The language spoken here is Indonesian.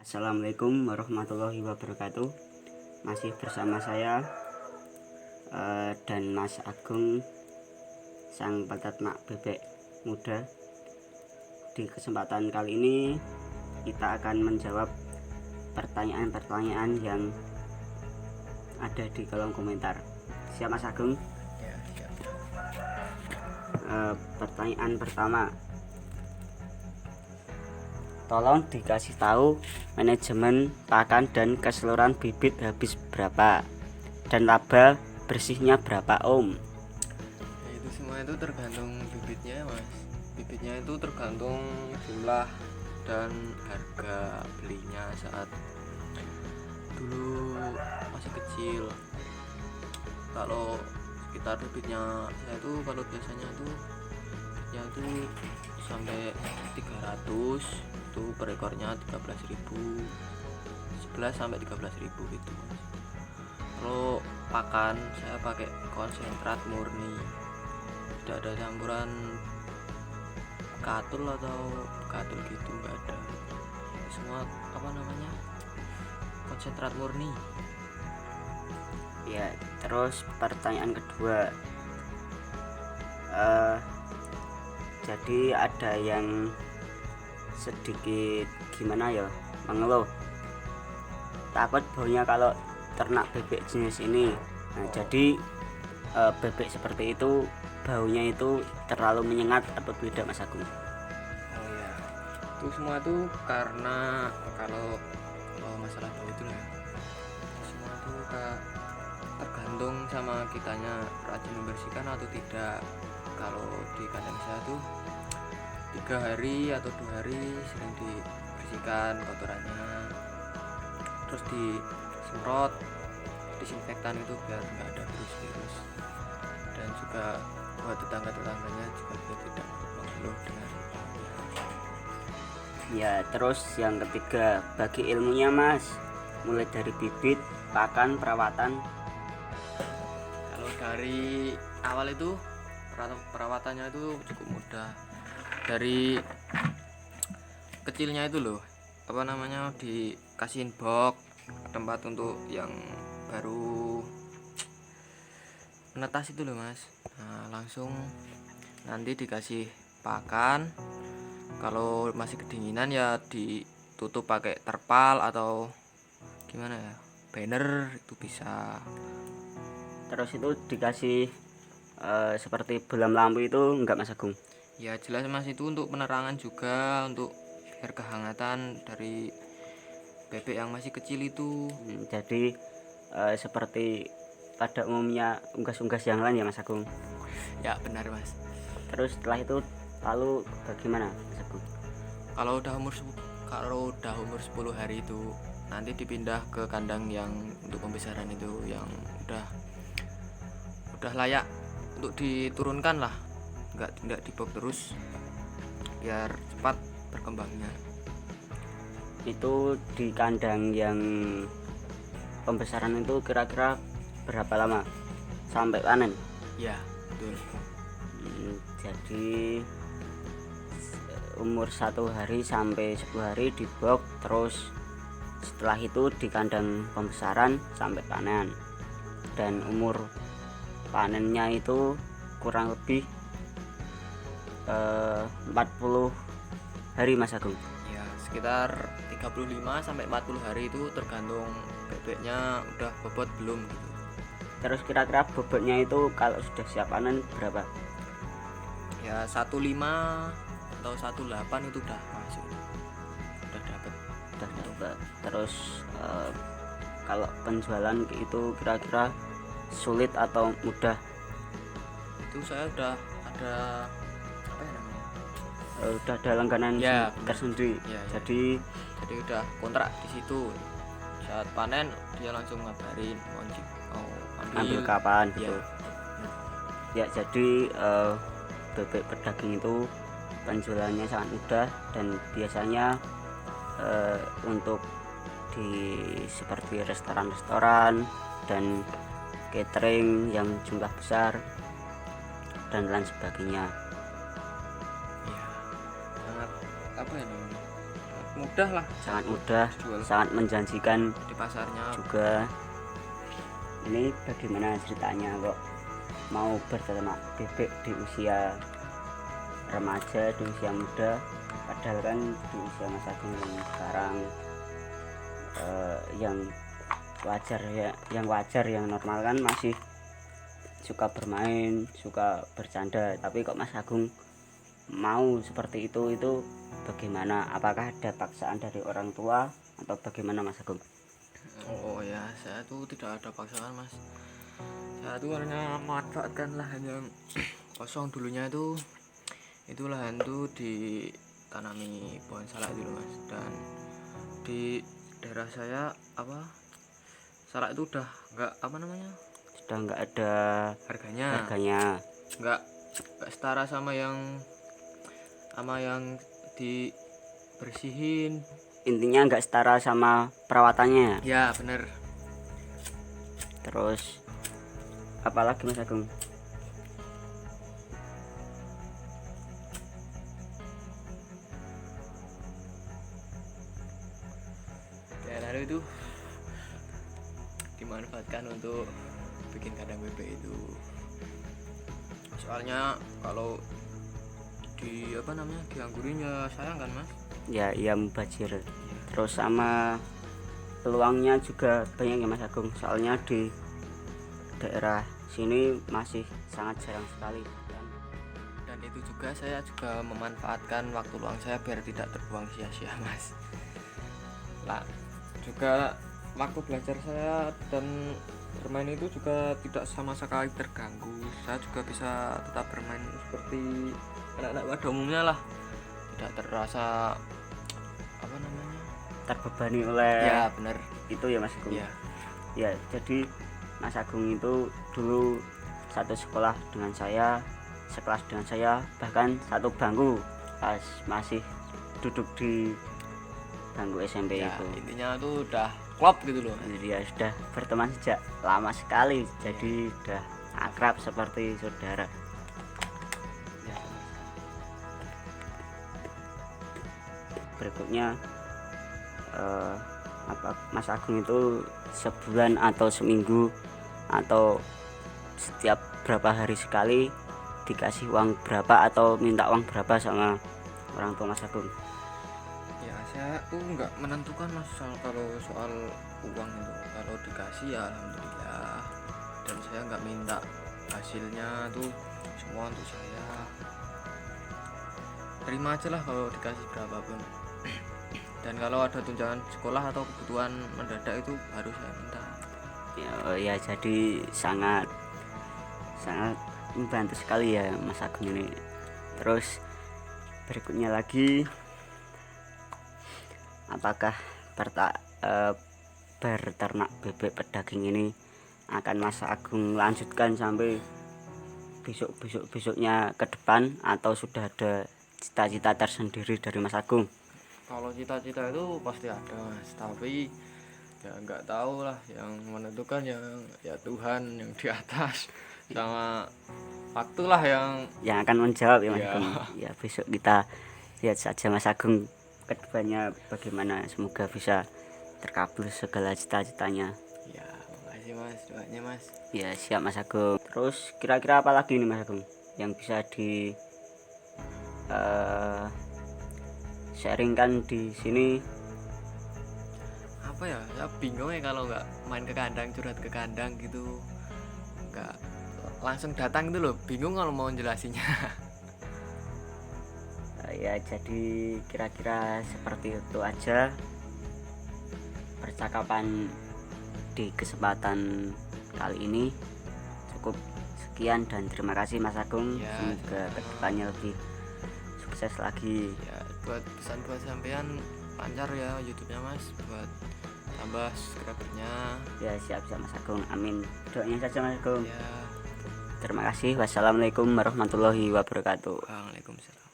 Assalamualaikum warahmatullahi wabarakatuh. Masih bersama saya dan Mas Agung, sang peternak bebek muda. Di kesempatan kali ini kita akan menjawab pertanyaan-pertanyaan yang ada di kolom komentar. Siap Mas Agung? Ya, siap. Pertanyaan pertama, tolong dikasih tahu manajemen pakan dan keseluruhan bibit habis berapa dan laba bersihnya berapa Om? Ya, itu semua itu tergantung bibitnya, Mas. Bibitnya itu tergantung jumlah dan harga belinya saat dulu masih kecil. Kalau sekitar bibitnya saya itu kalau biasanya tuh ya itu sampai 300 itu per ekornya 13.000, 11 sampai 13.000 gitu, Mas. Kalau pakan saya pakai konsentrat murni, tidak ada campuran katul atau katul gitu, nggak ada. Semua konsentrat murni. Ya, terus pertanyaan kedua, jadi ada yang sedikit gimana ya, mengeluh takut baunya kalau ternak bebek jenis ini. Nah, jadi bebek seperti itu baunya itu terlalu menyengat atau tidak Mas Agung? Oh ya, itu semua itu karena kalau masalah bau itu ya, semua itu tergantung sama kitanya rajin membersihkan atau tidak. Kalau di kandang saya tuh 3 hari atau 2 hari sering dibersihkan kotorannya, terus disemprot disinfektan itu biar nggak ada virus-virus, dan juga buat tetangga-tetangganya juga biar tidak mengeluh dengan baunya. Ya, terus yang ketiga, bagi ilmunya Mas, mulai dari bibit, pakan, perawatan. Kalau dari awal itu perawatannya itu cukup mudah. Dari kecilnya itu loh, dikasihin box, tempat untuk yang baru menetas itu loh, Mas. Nah, langsung nanti dikasih pakan. Kalau masih kedinginan ya ditutup pakai terpal atau gimana ya, banner itu bisa. Terus itu dikasih seperti bolam lampu itu enggak Mas Agung? Ya jelas Mas, itu untuk penerangan juga, untuk biar kehangatan dari bebek yang masih kecil itu. Jadi seperti pada umumnya unggas-unggas yang lain ya Mas Agung? Ya benar Mas. Terus setelah itu lalu bagaimana Mas Agung? Kalau udah umur 10 hari itu nanti dipindah ke kandang yang untuk pembesaran itu, yang udah layak untuk diturunkan lah, nggak dibok terus biar cepat berkembangnya. Itu di kandang yang pembesaran itu kira-kira berapa lama sampai panen? Ya betul. Jadi umur 1 hari sampai 10 hari di box, terus setelah itu di kandang pembesaran sampai panen, dan umur panennya itu kurang lebih 40 hari Mas Agung. Ya sekitar 35 sampai 40 hari itu tergantung bebeknya udah bobot belum gitu. Terus kira-kira bobotnya itu kalau sudah siap panen berapa? Ya 15 atau 18 itu udah masuk, udah dapat. Terus kalau penjualan itu kira-kira sulit atau mudah? Itu saya udah ada udah ada langganan ya, tersendiri ya. Jadi udah kontrak di situ, saat panen dia langsung ngabarin mau ambil kapan gitu ya. Ya, jadi bebek berdaging itu penjualannya sangat mudah, dan biasanya untuk di seperti restoran-restoran dan catering yang jumlah besar dan lain sebagainya. Ya sangat mudah mudah lah, sangat mudah, dijual sangat menjanjikan di pasarnya. juga. Ini bagaimana ceritanya kok mau berternak bebek di usia remaja, di usia muda, padahal kan di usia Mas Agung yang sekarang yang wajar ya, yang normal kan masih suka bermain, suka bercanda, tapi kok Mas Agung mau seperti itu bagaimana? Apakah ada paksaan dari orang tua atau bagaimana Mas Agung? Oh ya, saya tuh tidak ada paksaan mas. Saya tuh hanya memanfaatkan lahan yang kosong dulunya itu lahan tuh ditanami pohon salak dulu mas. Dan di daerah saya salak itu udah nggak Sudah nggak ada harganya, harganya. nggak setara sama yang dibersihin. Intinya nggak setara sama perawatannya. Ya bener. Terus apalagi Mas Agung? Ya lalu itu dimanfaatkan untuk bikin kandang bebek itu. Soalnya kalau dianggurin ya sayang kan mas. Ya iya mubazir. Terus sama peluangnya juga banyak ya Mas Agung, soalnya di daerah sini masih sangat jarang sekali. Dan itu juga saya juga memanfaatkan waktu luang saya biar tidak terbuang sia-sia mas. Lah juga waktu belajar saya dan bermain itu juga tidak sama sekali terganggu. Saya juga bisa tetap bermain seperti anak-anak pada umumnya lah, tidak terasa Terbebani oleh ya benar itu ya Mas Agung. ya. Ya jadi Mas Agung itu dulu satu sekolah dengan saya, sekelas dengan saya, bahkan satu bangku pas masih duduk di bangku SMP Ya, itu. intinya tuh udah klop gitu loh. Jadi ya sudah berteman sejak lama sekali, jadi udah akrab seperti saudara. Ya. Berikutnya Mas Agung itu sebulan atau seminggu atau setiap berapa hari sekali dikasih uang berapa atau minta uang berapa sama orang tua Mas Agung? Ya saya tuh nggak menentukan mas kalau soal uang itu. Kalau dikasih ya alhamdulillah, dan saya nggak minta hasilnya tuh semua untuk saya. Terima aja lah kalau dikasih berapapun. Dan kalau ada tunjangan sekolah atau kebutuhan mendadak itu harus saya minta. Ya jadi sangat membantu sekali ya Mas Agung ini. Terus berikutnya lagi, apakah berternak bebek pedaging ini akan Mas Agung lanjutkan sampai besoknya ke depan, atau sudah ada cita-cita tersendiri dari Mas Agung? Kalau cita-cita itu pasti ada mas, tapi ya nggak tahu lah, yang menentukan ya Tuhan yang di atas, sama waktu lah yang akan menjawab ya Mas Ya. Agung. Ya besok kita lihat saja Mas Agung kedepannya bagaimana, semoga bisa terkabul segala cita-citanya. ya. Makasih mas doanya mas. Ya siap Mas Agung. Terus kira-kira apa lagi nih Mas Agung yang bisa di sharingkan di sini? Apa ya, saya bingung ya kalau nggak main ke kandang, curhat ke kandang gitu, nggak langsung datang gitu loh, bingung kalau mau jelasinnya. Ya jadi kira-kira seperti itu aja percakapan di kesempatan kali ini. Cukup sekian dan terima kasih Mas Agung. Ya, Semoga sama-sama. kedepannya lebih sukses lagi. Ya buat pesan buat sampean, lancar ya YouTube-nya mas, buat tambah subscribernya. Ya siap Mas Agung, amin. Doanya saja Mas Agung. Ya, Terima kasih. Wassalamualaikum warahmatullahi wabarakatuh. waalaikumsalam.